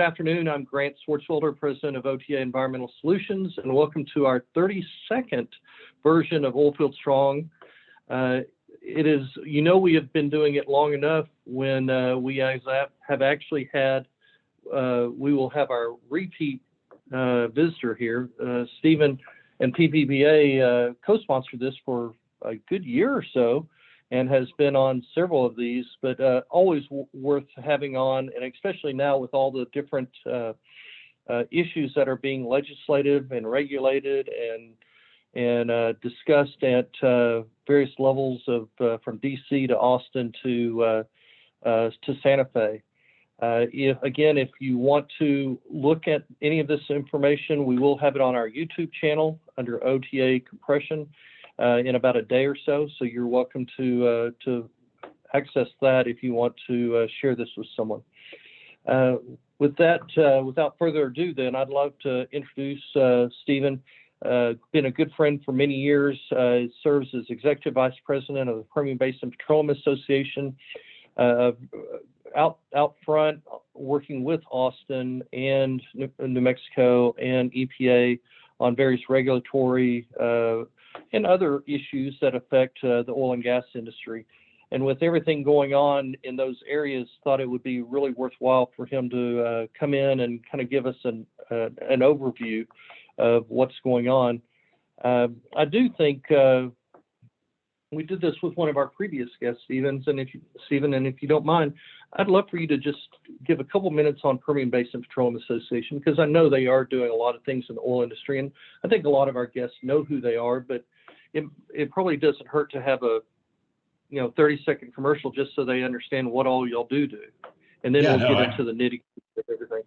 afternoon. I'm Grant Swartzwelder, President of OTA Environmental Solutions, and welcome to our 32nd version of Oilfield Strong. It is, we have been doing it long enough when we have actually had, we will have our repeat visitor here. Stephen and PBPA co-sponsored this for a good year or so, and has been on several of these, but always worth having on, and especially now with all the different issues that are being legislated and regulated and discussed at various levels of from D.C. to Austin to Santa Fe. If you want to look at any of this information, we will have it on our YouTube channel under OTA Compression in about a day or so. So you're welcome to access that if you want to share this with someone. With that, without further ado, then I'd love to introduce Stephen. Been a good friend for many years. Serves as Executive Vice President of the Permian Basin Petroleum Association. Out front, working with Austin and New Mexico and EPA on various regulatory and other issues that affect the oil and gas industry. And with everything going on in those areas, thought it would be really worthwhile for him to come in and kind of give us an overview of what's going on. I do think we did this with one of our previous guests, Stephen, and if you don't mind, I'd love for you to just give a couple minutes on Permian Basin Petroleum Association, because I know they are doing a lot of things in the oil industry, and I think a lot of our guests know who they are, but it probably doesn't hurt to have a 30-second commercial just so they understand what all y'all do. And then we'll get into the nitty-gritty of everything.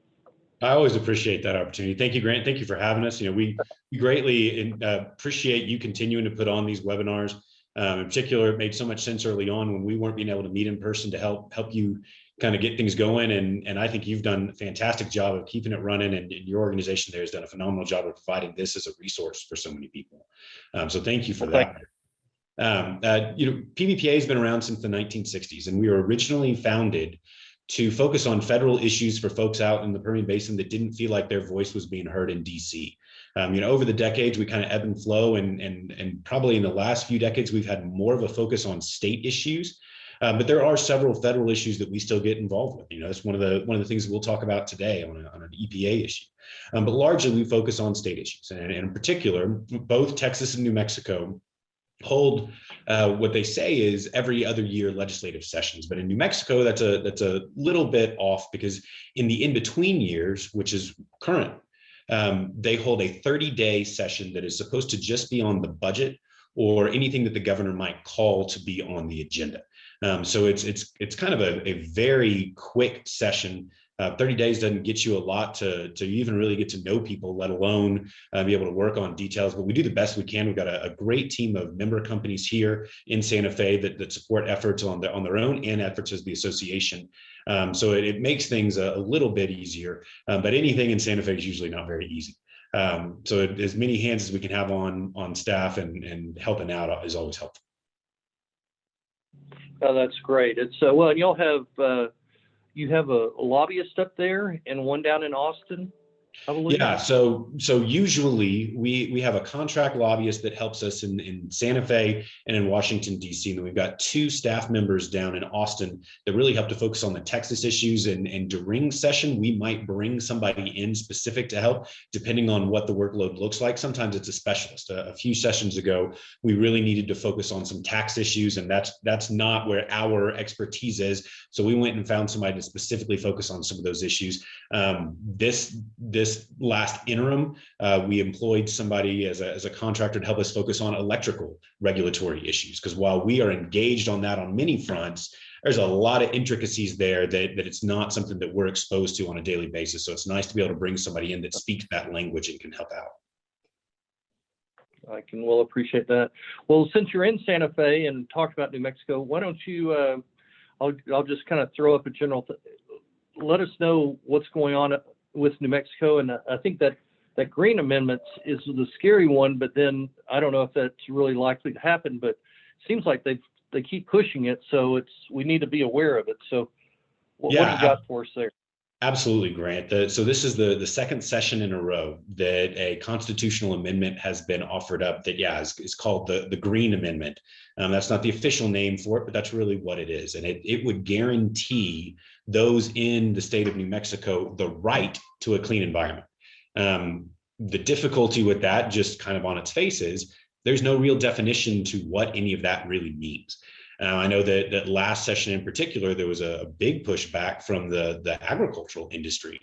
I always appreciate that opportunity. Thank you, Grant. Thank you for having us. We greatly appreciate you continuing to put on these webinars. In particular, it made so much sense early on when we weren't being able to meet in person to help you kind of get things going. And I think you've done a fantastic job of keeping it running, and your organization there has done a phenomenal job of providing this as a resource for so many people. So thank you for that. PVPA has been around since the 1960s, and we were originally founded to focus on federal issues for folks out in the Permian Basin that didn't feel like their voice was being heard in DC. Over the decades, we kind of ebb and flow, and probably in the last few decades, we've had more of a focus on state issues. But there are several federal issues that we still get involved with. That's one of the things we'll talk about today on an EPA issue. But largely, we focus on state issues, and in particular, both Texas and New Mexico hold what they say is every other year legislative sessions. But in New Mexico, that's a little bit off, because in the in-between years, which is current, they hold a 30-day session that is supposed to just be on the budget or anything that the governor might call to be on the agenda. So it's kind of a very quick session. 30 days doesn't get you a lot to even really get to know people, let alone be able to work on details. But we do the best we can. We've got a great team of member companies here in Santa Fe that support efforts on their own and efforts as the association. So it makes things a little bit easier. But anything in Santa Fe is usually not very easy. So as many hands as we can have on staff and helping out is always helpful. Oh, that's great. It's well, and y'all have. You have a lobbyist up there and one down in Austin, I believe. Yeah, so usually we have a contract lobbyist that helps us in Santa Fe and in Washington, D.C. And we've got two staff members down in Austin that really help to focus on the Texas issues. And during session, we might bring somebody in specific to help, depending on what the workload looks like. Sometimes it's a specialist. A few sessions ago, we really needed to focus on some tax issues, and that's not where our expertise is. So we went and found somebody to specifically focus on some of those issues. This last interim, we employed somebody as a contractor to help us focus on electrical regulatory issues, because while we are engaged on that on many fronts, there's a lot of intricacies there that it's not something that we're exposed to on a daily basis. So it's nice to be able to bring somebody in that speaks that language and can help out. I can well appreciate that. Well, since you're in Santa Fe and talk about New Mexico, why don't you, I'll just kind of throw up a general, let us know what's going on with New Mexico. And I think that green amendment is the scary one, but then I don't know if that's really likely to happen, but it seems like they keep pushing it. So we need to be aware of it. So what do you got for us there? Absolutely, Grant. So this is the second session in a row that a constitutional amendment has been offered up that, yeah, is called the Green Amendment. That's not the official name for it, but that's really what it is. And it would guarantee those in the state of New Mexico the right to a clean environment. The difficulty with that, just kind of on its face, is there's no real definition to what any of that really means. I know that last session in particular, there was a big pushback from the agricultural industry.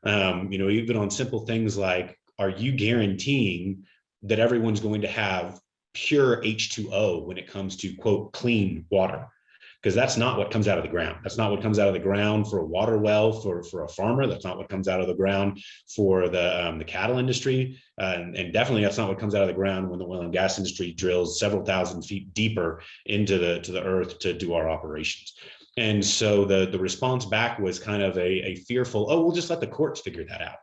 Even on simple things like, are you guaranteeing that everyone's going to have pure H2O when it comes to, quote, clean water? Because that's not what comes out of the ground. That's not what comes out of the ground for a water well for a farmer. That's not what comes out of the ground for the cattle industry. And definitely that's not what comes out of the ground when the oil and gas industry drills several thousand feet deeper into the earth to do our operations. And so the response back was kind of a fearful, oh, we'll just let the courts figure that out.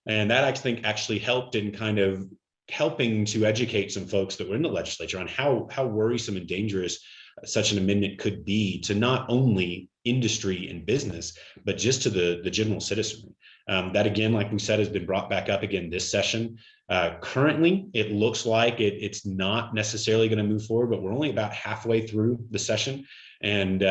And that, I think, actually helped in kind of helping to educate some folks that were in the legislature on how worrisome and dangerous such an amendment could be to not only industry and business, but just to the general citizenry. That, again, like we said, has been brought back up again this session. Currently, it looks like it's not necessarily going to move forward, but we're only about halfway through the session. And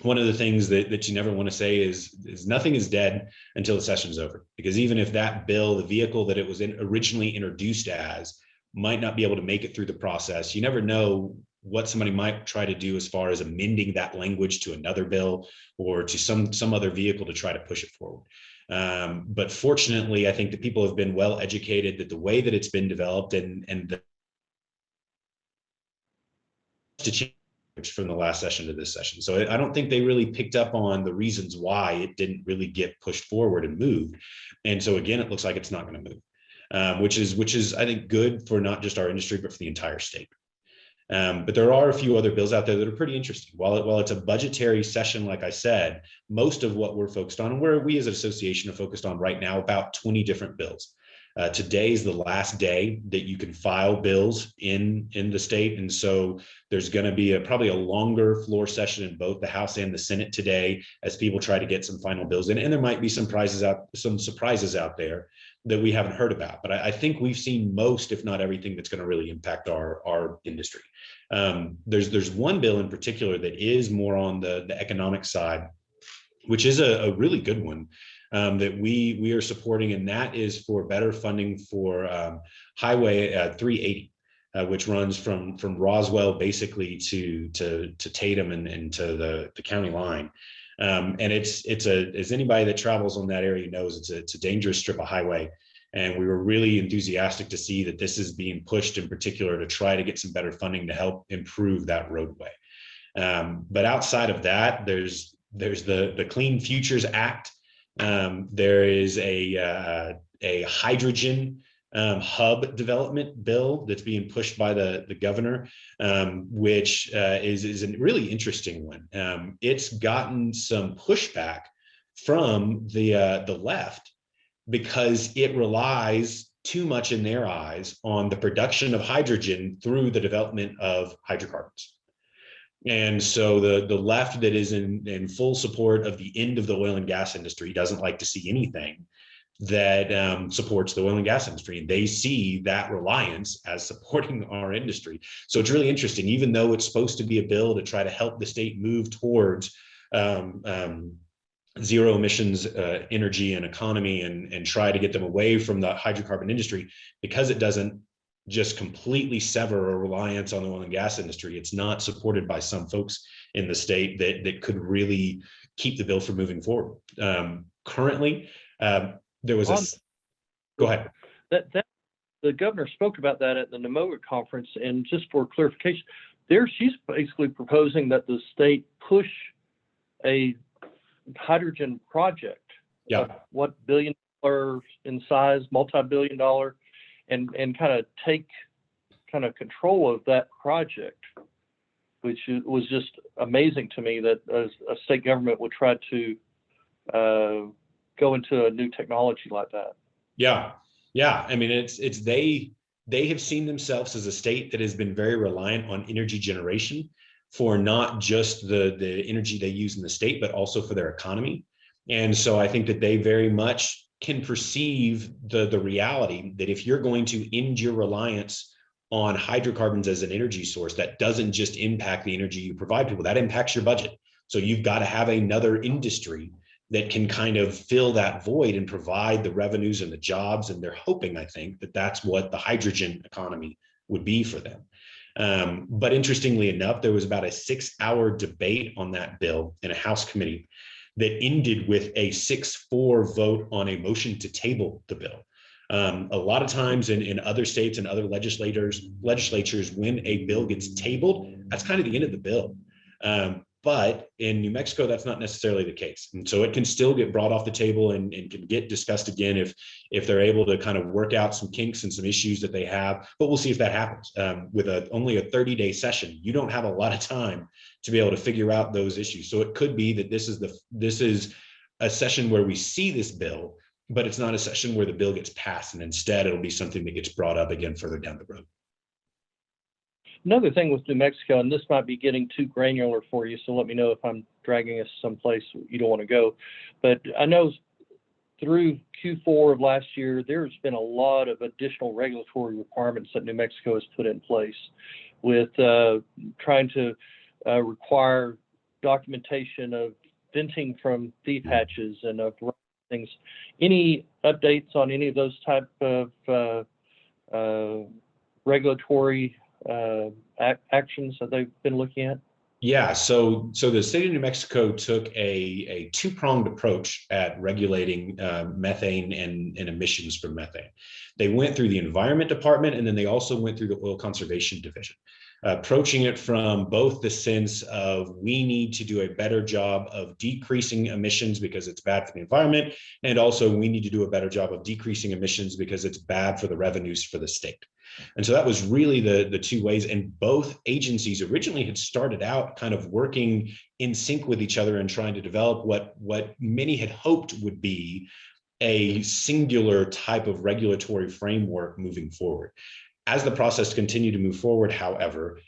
one of the things that you never want to say is nothing is dead until the session's over, because even if that bill, the vehicle that it was originally introduced as, might not be able to make it through the process, you never know what somebody might try to do as far as amending that language to another bill or to some other vehicle to try to push it forward. But fortunately, I think that people have been well educated that the way that it's been developed and to change from the last session to this session. So I don't think they really picked up on the reasons why it didn't really get pushed forward and moved. And so again, it looks like it's not going to move, which is I think good for not just our industry, but for the entire state. But there are a few other bills out there that are pretty interesting. While it's a budgetary session, like I said, most of what we're focused on, and where we as an association are focused on right now, about 20 different bills. Today is the last day that you can file bills in the state. And so there's going to be probably a longer floor session in both the House and the Senate today as people try to get some final bills in. And there might be some surprises out there that we haven't heard about. But I think we've seen most, if not everything, that's going to really impact our industry. There's one bill in particular that is more on the economic side, which is a really good one. That we are supporting, and that is for better funding for Highway 380, which runs from Roswell basically to Tatum and to the county line. And it's as anybody that travels on that area knows, it's a dangerous strip of highway. And we were really enthusiastic to see that this is being pushed in particular to try to get some better funding to help improve that roadway. But outside of that, there's the Clean Futures Act. There is a hydrogen hub development bill that's being pushed by the governor, which is a really interesting one. It's gotten some pushback from the left because it relies too much in their eyes on the production of hydrogen through the development of hydrocarbons. And so the left that is in full support of the end of the oil and gas industry doesn't like to see anything that supports the oil and gas industry. And they see that reliance as supporting our industry. So it's really interesting, even though it's supposed to be a bill to try to help the state move towards zero emissions energy and economy and try to get them away from the hydrocarbon industry, because it doesn't just completely sever a reliance on the oil and gas industry. It's not supported by some folks in the state that could really keep the bill from moving forward. Currently, there was go ahead. That the governor spoke about that at the NMOGA conference, and just for clarification, she's basically proposing that the state push a hydrogen project. Yeah. What, $1 billion in size, multi-billion dollar, and kind of take kind of control of that project, which was just amazing to me that a state government would try to go into a new technology like that. Yeah. I mean, it's they have seen themselves as a state that has been very reliant on energy generation for not just the energy they use in the state, but also for their economy. And so I think that they very much can perceive the reality that if you're going to end your reliance on hydrocarbons as an energy source, that doesn't just impact the energy you provide people, that impacts your budget. So you've got to have another industry that can kind of fill that void and provide the revenues and the jobs. And they're hoping, I think, that that's what the hydrogen economy would be for them. But interestingly enough, there was about a 6-hour debate on that bill in a House committee that ended with a 6-4 vote on a motion to table the bill. A lot of times in other states and other legislatures, when a bill gets tabled, that's kind of the end of the bill. But in New Mexico, that's not necessarily the case. And so it can still get brought off the table and can get discussed again if they're able to kind of work out some kinks and some issues that they have. But we'll see if that happens. With only a 30-day session, you don't have a lot of time to be able to figure out those issues. So it could be that this is a session where we see this bill, but it's not a session where the bill gets passed. And instead, it'll be something that gets brought up again further down the road. Another thing with New Mexico, and this might be getting too granular for you, so let me know if I'm dragging us someplace you don't want to go. But I know through Q4 of last year, there's been a lot of additional regulatory requirements that New Mexico has put in place with trying to require documentation of venting from deep hatches and of things. Any updates on any of those type of regulatory actions that they've been looking at? Yeah, so the state of New Mexico took a two-pronged approach at regulating methane and emissions from methane. They went through the Environment Department, and then they also went through the Oil Conservation Division, approaching it from both the sense of we need to do a better job of decreasing emissions because it's bad for the environment, and also we need to do a better job of decreasing emissions because it's bad for the revenues for the state. And so that was really the two ways. And both agencies originally had started out kind of working in sync with each other and trying to develop what many had hoped would be a singular type of regulatory framework moving forward. As the process continued to move forward, however,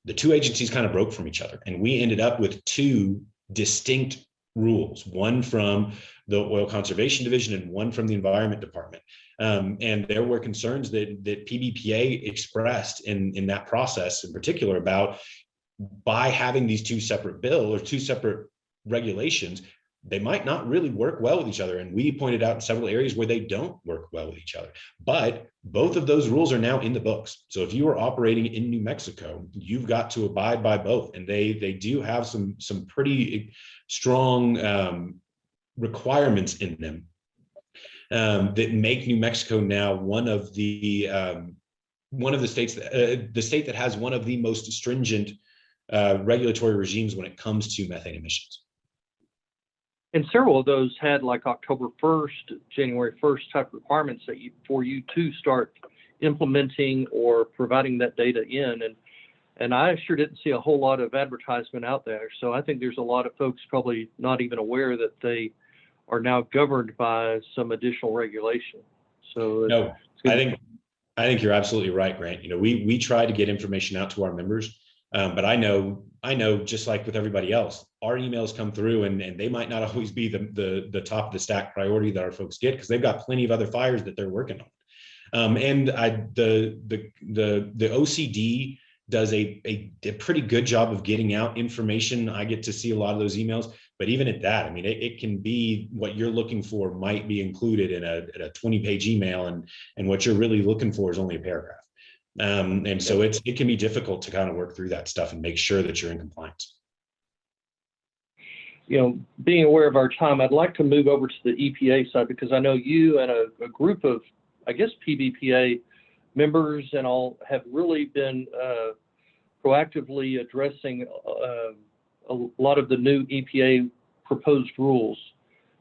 the two agencies kind of broke from each other, and we ended up with two distinct rules, one from the Oil Conservation Division and one from the Environment Department. And there were concerns that PBPA expressed in that process in particular about by having these two separate bills or two separate regulations, they might not really work well with each other. And we pointed out in several areas where they don't work well with each other. But both of those rules are now in the books. So if you are operating in New Mexico, you've got to abide by both. And they do have some pretty strong requirements in them that make New Mexico now one of the states, the state that has one of the most stringent regulatory regimes when it comes to methane emissions. And several of those had like October 1st, January 1st type requirements that for you to start implementing or providing that data in. And I sure didn't see a whole lot of advertisement out there. So I think there's a lot of folks probably not even aware that they are now governed by some additional regulation. So no, I think you're absolutely right, Grant. You know, we try to get information out to our members, but I know just like with everybody else, our emails come through and they might not always be the top of the stack priority that our folks get because they've got plenty of other fires that they're working on. And the OCD does a pretty good job of getting out information. I get to see a lot of those emails, but even at that, I mean, it can be what you're looking for might be included in a 20-page email, and what you're really looking for is only a paragraph. And so it can be difficult to kind of work through that stuff and make sure that you're in compliance. You know, being aware of our time, I'd like to move over to the EPA side because I know you and a group of, I guess, PVPA members and all have really been proactively addressing a lot of the new EPA proposed rules.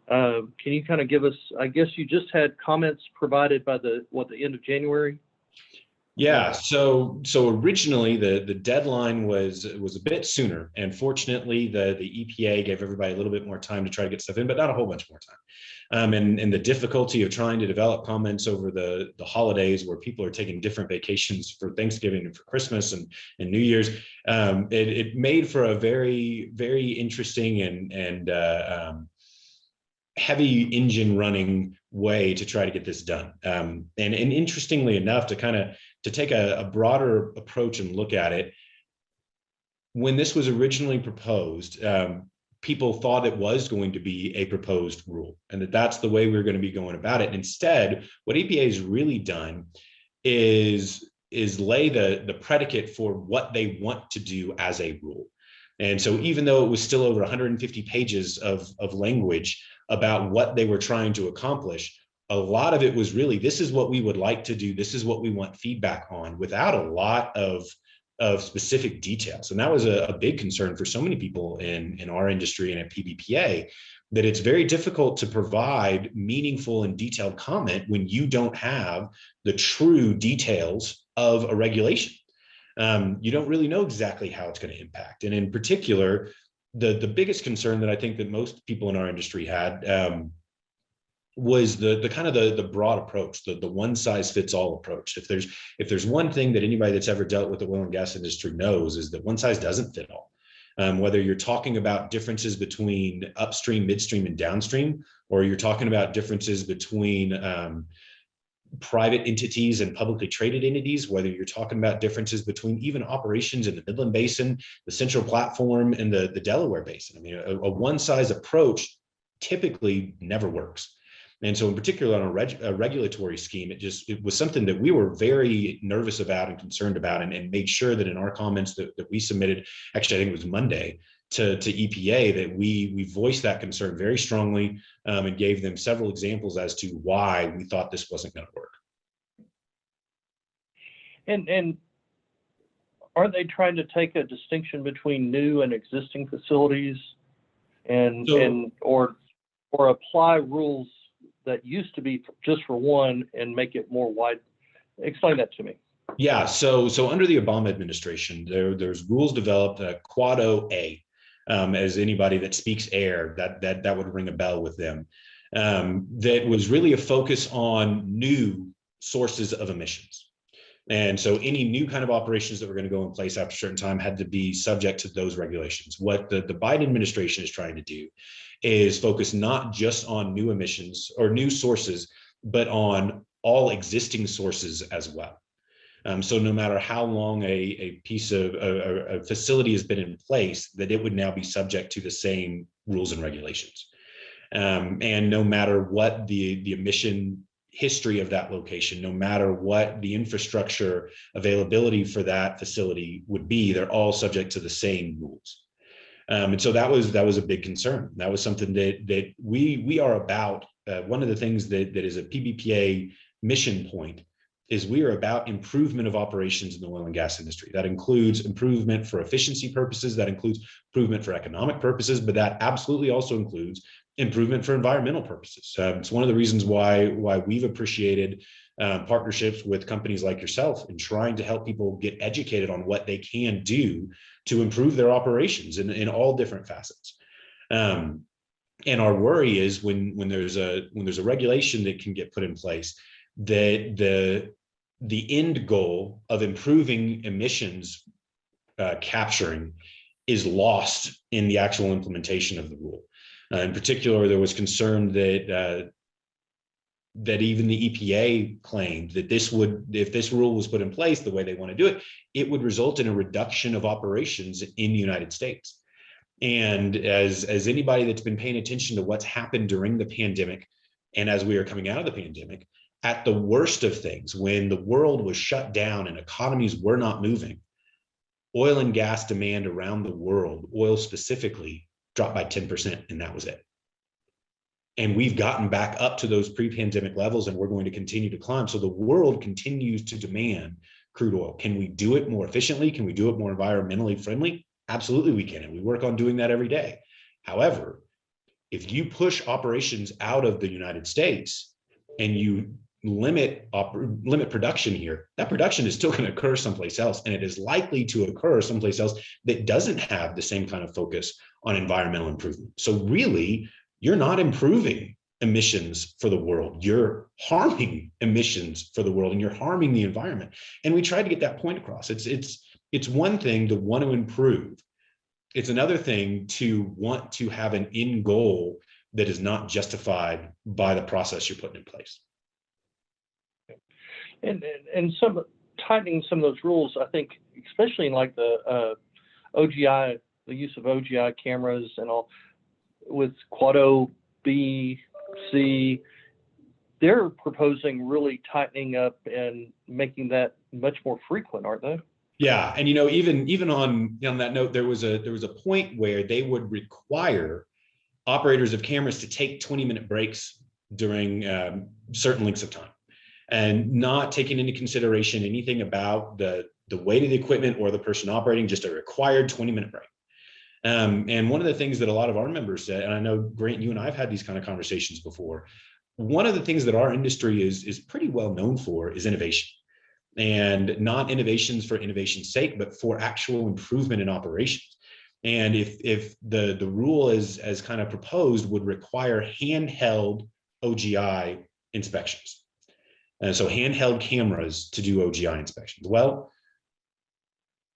Can you kind of give us, I guess you just had comments provided by the end of January? Yeah, so originally the deadline was a bit sooner, and fortunately the EPA gave everybody a little bit more time to try to get stuff in, but not a whole bunch more time. And the difficulty of trying to develop comments over the holidays where people are taking different vacations for Thanksgiving and for Christmas and New Year's, it made for a very, very interesting and heavy engine running way to try to get this done. And interestingly enough, to take a broader approach and look at it, when this was originally proposed, people thought it was going to be a proposed rule and that's the way we were going to be going about it. And instead, what EPA has really done is lay the predicate for what they want to do as a rule. And so even though it was still over 150 pages of language about what they were trying to accomplish, a lot of it was really, this is what we would like to do, this is what we want feedback on, without a lot of specific details. And that was a big concern for so many people in our industry and at PBPA, that it's very difficult to provide meaningful and detailed comment when you don't have the true details of a regulation. You don't really know exactly how it's going to impact. And in particular, the biggest concern that I think that most people in our industry had was the kind of the broad approach, the one size fits all approach. If there's one thing that anybody that's ever dealt with the oil and gas industry knows, is that one size doesn't fit all. Whether you're talking about differences between upstream, midstream, and downstream, or you're talking about differences between private entities and publicly traded entities, whether you're talking about differences between even operations in the Midland Basin, the Central Platform, and the Delaware Basin. I mean, a one size approach typically never works. And so in particular on a regulatory scheme, it was something that we were very nervous about and concerned about, and made sure that in our comments that we submitted, actually, I think it was Monday, to EPA, that we voiced that concern very strongly, and gave them several examples as to why we thought this wasn't going to work. And aren't they trying to take a distinction between new and existing facilities, or apply rules that used to be just for one and make it more wide? Explain that to me. Yeah, so under the Obama administration, there's rules developed, Quad A, as anybody that speaks air, that would ring a bell with them. That was really a focus on new sources of emissions. And so any new kind of operations that were going to go in place after a certain time had to be subject to those regulations. What the Biden administration is trying to do is focus not just on new emissions or new sources, but on all existing sources as well. So no matter how long a piece of a facility has been in place, that it would now be subject to the same rules and regulations. And no matter what the emission history of that location, no matter what the infrastructure availability for that facility would be, they're all subject to the same rules. And so that was a big concern. That was something that we are about. One of the things that is a PBPA mission point is we are about improvement of operations in the oil and gas industry. That includes improvement for efficiency purposes, that includes improvement for economic purposes, but that absolutely also includes improvement for environmental purposes. It's one of the reasons why we've appreciated partnerships with companies like yourself in trying to help people get educated on what they can do to improve their operations in all different facets. And our worry is when there's a regulation that can get put in place, that the end goal of improving emissions capturing is lost in the actual implementation of the rule. In particular, there was concern that even the EPA claimed that if this rule was put in place the way they want to do it, it would result in a reduction of operations in the United States. And as anybody that's been paying attention to what's happened during the pandemic, and as we are coming out of the pandemic, at the worst of things, when the world was shut down and economies were not moving, oil and gas demand around the world, oil specifically, dropped by 10%, and that was it. And we've gotten back up to those pre-pandemic levels, and we're going to continue to climb. So the world continues to demand crude oil. Can we do it more efficiently? Can we do it more environmentally friendly? Absolutely we can, and we work on doing that every day. However, if you push operations out of the United States and you limit production here, that production is still going to occur someplace else, and it is likely to occur someplace else that doesn't have the same kind of focus on environmental improvement. So really, you're not improving emissions for the world. You're harming emissions for the world, and you're harming the environment. And we tried to get that point across. It's one thing to want to improve. It's another thing to want to have an end goal that is not justified by the process you're putting in place. And some tightening some of those rules, I think, especially in like the OGI, the use of OGI cameras and all with Quad B, C, they're proposing really tightening up and making that much more frequent, aren't they? Yeah, and even on that note, there was a point where they would require operators of cameras to take 20-minute breaks during certain lengths of time, and not taking into consideration anything about the weight of the equipment or the person operating, just a required 20-minute break. And one of the things that a lot of our members said, and I know Grant, you and I have had these kind of conversations before, one of the things that our industry is pretty well known for is innovation. And not innovations for innovation's sake, but for actual improvement in operations. And if the rule as kind of proposed would require handheld OGI inspections, and so handheld cameras to do OGI inspections. Well,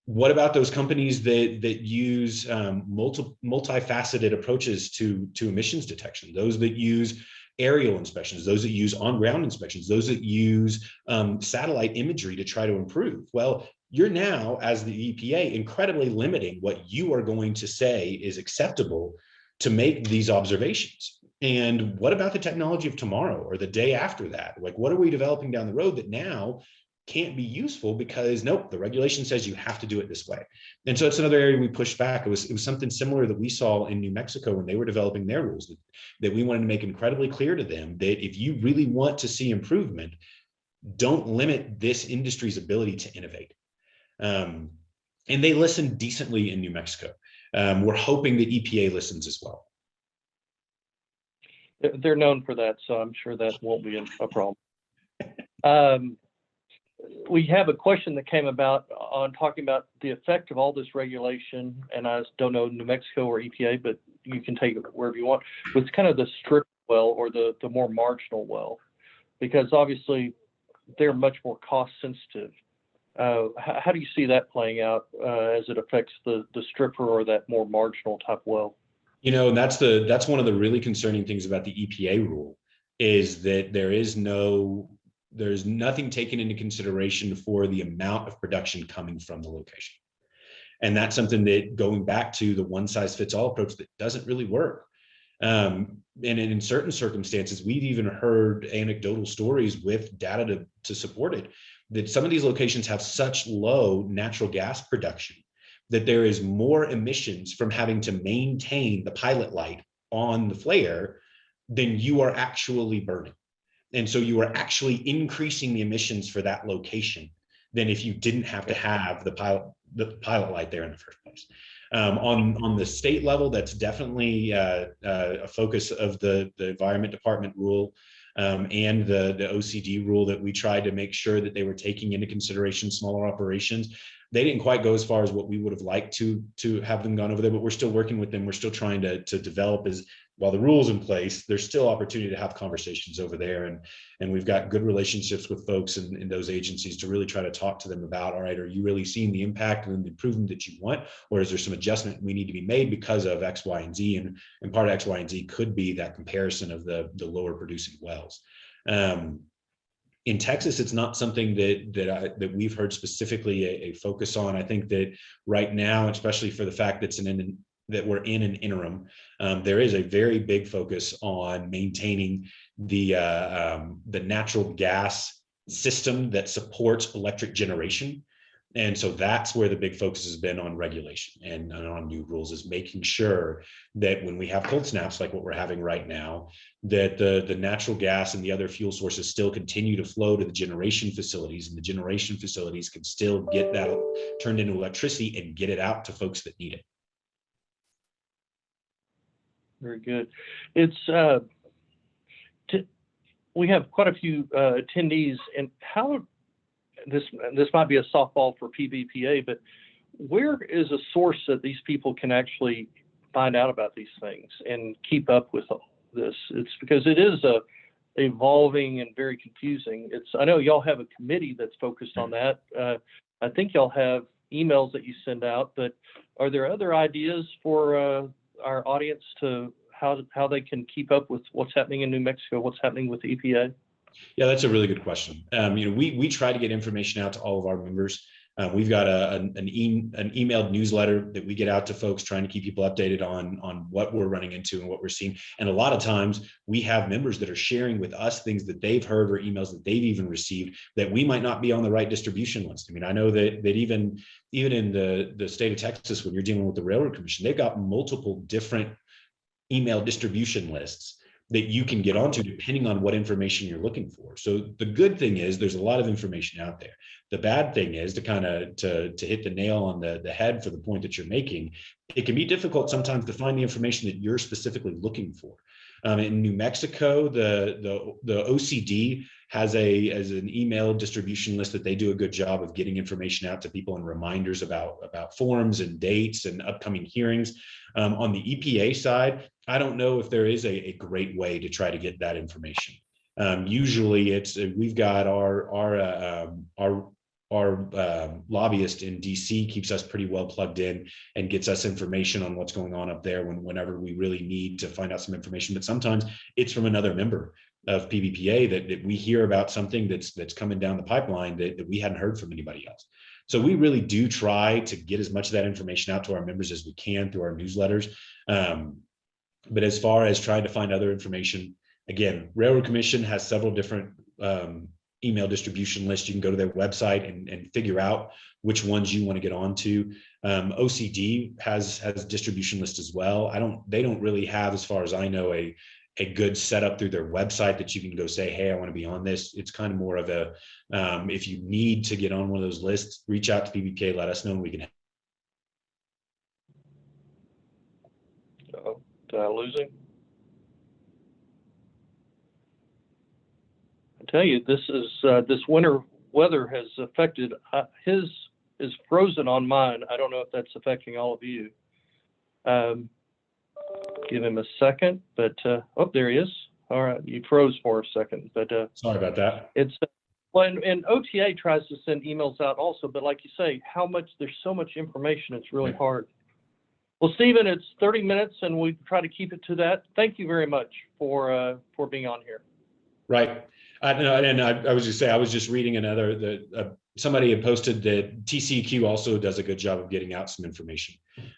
what about those companies that use multifaceted approaches to emissions detection? Those that use aerial inspections, those that use on-ground inspections, those that use satellite imagery to try to improve. Well, you're now, as the EPA, incredibly limiting what you are going to say is acceptable to make these observations. And what about the technology of tomorrow or the day after that? Like, what are we developing down the road that now can't be useful because nope, the regulation says you have to do it this way? And so it's another area we pushed back. It was something similar that we saw in New Mexico when they were developing their rules, that we wanted to make incredibly clear to them that if you really want to see improvement, don't limit this industry's ability to innovate. And they listened decently in New Mexico. We're hoping that EPA listens as well. They're known for that, so I'm sure that won't be a problem. We have a question that came about on talking about the effect of all this regulation, and I don't know New Mexico or EPA, but you can take it wherever you want, with kind of the strip well or the more marginal well, because obviously they're much more cost sensitive. How do you see that playing out as it affects the stripper or that more marginal type well? And that's one of the really concerning things about the EPA rule, is that there's nothing taken into consideration for the amount of production coming from the location. And that's something that, going back to the one size fits all approach, that doesn't really work. And in certain circumstances, we've even heard anecdotal stories with data to support it, that some of these locations have such low natural gas production that there is more emissions from having to maintain the pilot light on the flare than you are actually burning. And so you are actually increasing the emissions for that location than if you didn't have to have the pilot light there in the first place. On the state level, that's definitely a focus of the Environment Department rule and the OCD rule, that we tried to make sure that they were taking into consideration smaller operations. They didn't quite go as far as what we would have liked to have them gone over there, but we're still working with them. We're still trying to develop, while the rule's in place, there's still opportunity to have conversations over there. And we've got good relationships with folks in those agencies to really try to talk to them about, all right, are you really seeing the impact and the improvement that you want? Or is there some adjustment we need to be made because of X, Y, and Z? And part of X, Y, and Z could be that comparison of the lower producing wells. In Texas, it's not something that we've heard specifically a focus on. I think that right now, especially for the fact that we're in an interim, there is a very big focus on maintaining the natural gas system that supports electric generation. And so that's where the big focus has been on regulation and on new rules, is making sure that when we have cold snaps like what we're having right now, that the natural gas and the other fuel sources still continue to flow to the generation facilities, and the generation facilities can still get that turned into electricity and get it out to folks that need it. Very good. It's we have quite a few attendees, and how this might be a softball for PVPA, but where is a source that these people can actually find out about these things and keep up with all this? It's because it is evolving and very confusing. I know y'all have a committee that's focused on that. I think y'all have emails that you send out, but are there other ideas for our audience to how they can keep up with what's happening in New Mexico, what's happening with the EPA? Yeah, that's a really good question. We try to get information out to all of our members. We've got an emailed newsletter that we get out to folks, trying to keep people updated on what we're running into and what we're seeing. And a lot of times we have members that are sharing with us things that they've heard or emails that they've even received that we might not be on the right distribution list. I mean, I know that even in the state of Texas, when you're dealing with the Railroad Commission, they've got multiple different email distribution lists that you can get onto depending on what information you're looking for. So the good thing is there's a lot of information out there. The bad thing is to hit the nail on the head for the point that you're making. It can be difficult sometimes to find the information that you're specifically looking for. In New Mexico, the OCD has an email distribution list that they do a good job of getting information out to people and reminders about forums and dates and upcoming hearings. On the EPA side, I don't know if there is a great way to try to get that information. Usually we've got our lobbyist in D.C. keeps us pretty well plugged in and gets us information on what's going on up there whenever we really need to find out some information. But sometimes it's from another member of PVPA that we hear about something that's coming down the pipeline that we hadn't heard from anybody else. So we really do try to get as much of that information out to our members as we can through our newsletters. But as far as trying to find other information, again, Railroad Commission has several different email distribution lists. You can go to their website and figure out which ones you want to get onto. OCD has distribution lists as well. They don't really have, as far as I know, a good setup through their website that you can go say, hey, I want to be on this. It's kind of more of a, if you need to get on one of those lists, reach out to PBPA, let us know, and we can. Did I lose him? I tell you, this winter weather has affected, his is frozen on mine. I don't know if that's affecting all of you. Give him a second, but oh, there he is. All right, you froze for a second, but Sorry about that. It's well, and OTA tries to send emails out also, but like you say, there's so much information, it's really hard. Well, Stephen, it's 30 minutes, and we try to keep it to that. Thank you very much for being on here. Right. And I was just saying, I was just reading somebody had posted that TCEQ also does a good job of getting out some information.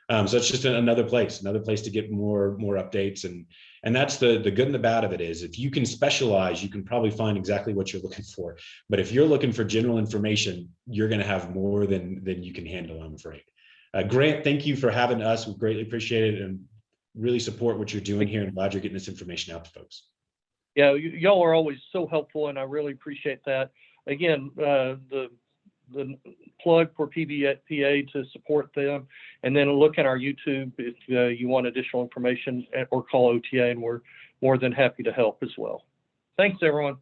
So it's just another place to get more updates. And that's the good and the bad of it is if you can specialize, you can probably find exactly what you're looking for. But if you're looking for general information, you're going to have more than you can handle, I'm afraid. Grant, thank you for having us. We greatly appreciate it and really support what you're doing here, and glad you're getting this information out to folks. Yeah, y'all are always so helpful, and I really appreciate that. Again, the plug for PBPA to support them, and then look at our YouTube if you want additional information, or call OTA, and we're more than happy to help as well. Thanks, everyone.